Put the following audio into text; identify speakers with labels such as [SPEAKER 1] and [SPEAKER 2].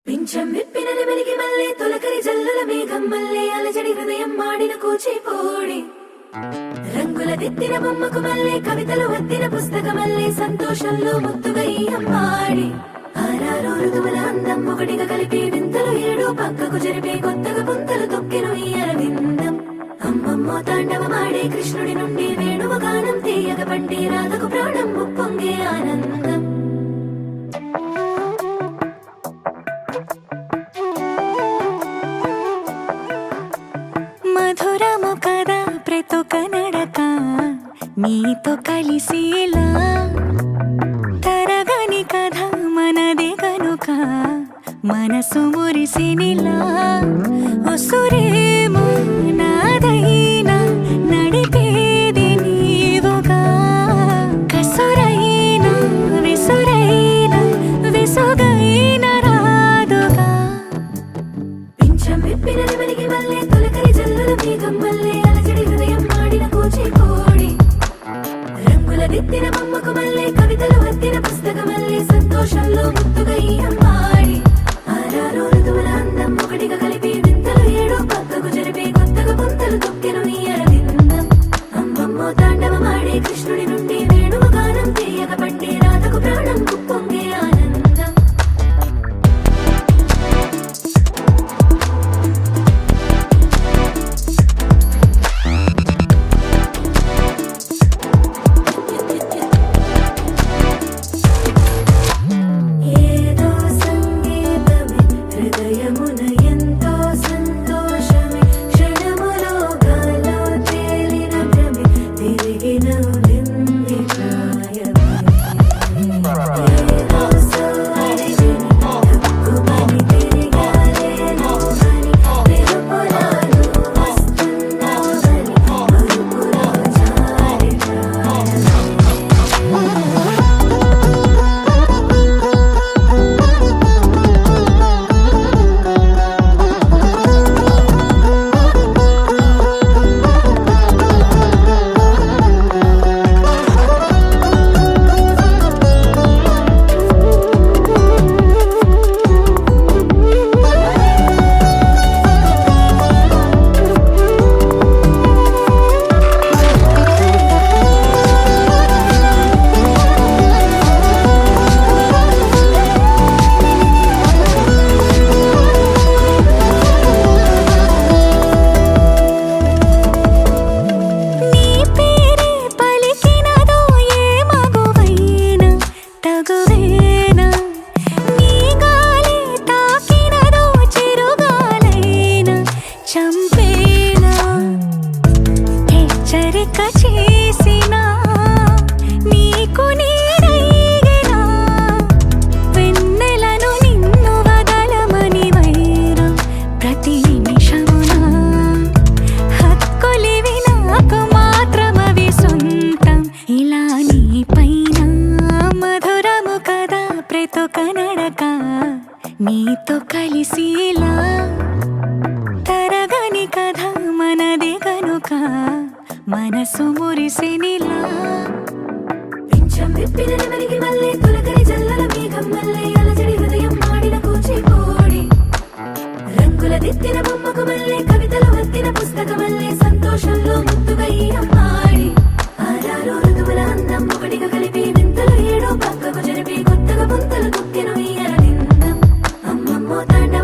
[SPEAKER 1] పింఛం విప్పినది వెలిగి మల్లే తొలకరి జల్లుల మేఘం మల్లే అలజడి హృదయం మాడిన కూచిపోడి రంగుల దిద్దిన బొమ్మకు మల్లే కవితలు వద్దిన పుస్తకమల్లే సంతోషంలో ముద్దుగా ఈ అమ్మాడి ఆరారు ఋతువుల అందం ఒకటిగా కలిపి వింతలు ఏడు పక్కకు జరిపే కొత్తగా పుంతలు తొక్కెను ఈ అరవిందం అమ్మమ్మో తాండవమాడే కృష్ణుడి నుండి వేణువ గానం తీయగ పండి రాధకు ప్రాణం ఉప్పొంగే ఆనందం
[SPEAKER 2] మధురము కదా ప్రతొక నడక నీతో కలిసేలా తరగని కథ మనదే కనుక మనసు మురిసినిలా ఉసురేమో నాదైనా నడిపేది నీవుగా కసురైనా విసురైనా విసుగైనా రాదుగా
[SPEAKER 1] పింఛం విప్పినది వెలిగి మల్లే తొలకరి జల్లుల మేఘం మల్లే అలజడి హృదయం మాడిన కూచిపోడి రంగుల దిద్దిన బొమ్మకు మల్లే కవితలు వద్దిన పుస్తకమల్లే సంతోషంలో ముద్దుగా ఈ అమ్మాడి ఆరారు ఋతువుల అందం ఒకటిగా కలిపి వింతలు ఏడు పక్కకు జరిపే కొత్తగా పుంతలు తొక్కెను ఈ అరవిందం అమ్మమ్మో తాండవమాడే కృష్ణుడి నుండి వేణువ గానం తీయగ పండి రాధకు ప్రాణం ఉప్పొంగే ఆనందం ఏదో సంగీతమే హృదయమున ఎంతో సంతోషమే క్షణములో గాలో తేలిన భ్రమే తిరిగి నవ్వింది ప్రాయమే ఏదో సోయని తక్కువని తిరిగాలేను అని వెలుపులాను వస్తున్నావని మరుపులో జారి ప్రాయమే
[SPEAKER 2] నీ పేరే పలికినదో ఏ మగువైనా తగువేనా నీ గాలి తాకినదో చిరుగాలైనా చంపేనా హెచ్చరిక చేసినా నీకు నీడైనా వెన్నెలను నిన్ను వదలమని వైరా ప్రతి నిమిషమున హక్కులివి నాకు మాత్రమవి సొంతం ఇలా నీ పైన మధురము కదా ప్రతొక నడక నీతో కలిసేలా తరగని కథ మనదే కనుక మనసు మురిసినిలా
[SPEAKER 1] పింఛం విప్పినది వెలిగి మల్లే తొలకరి జల్లుల మేఘం మల్లే అలజడి హృదయం మాడిన కూచిపోడి రంగుల దిద్దిన బొమ్మకు మల్లే కవితలు వద్దిన పుస్తకమల్లే సంతోషంలో ముద్దుగా ఈ అమ్మాడి ఆరారు ఋతువుల అందం ఒకటిగా కలిపి వింతలు ఏడు పక్కకు జరిపి కొత్తగా పుంతలు తొక్కెను ఈ అరవిందం అమ్మమ్మో తాండ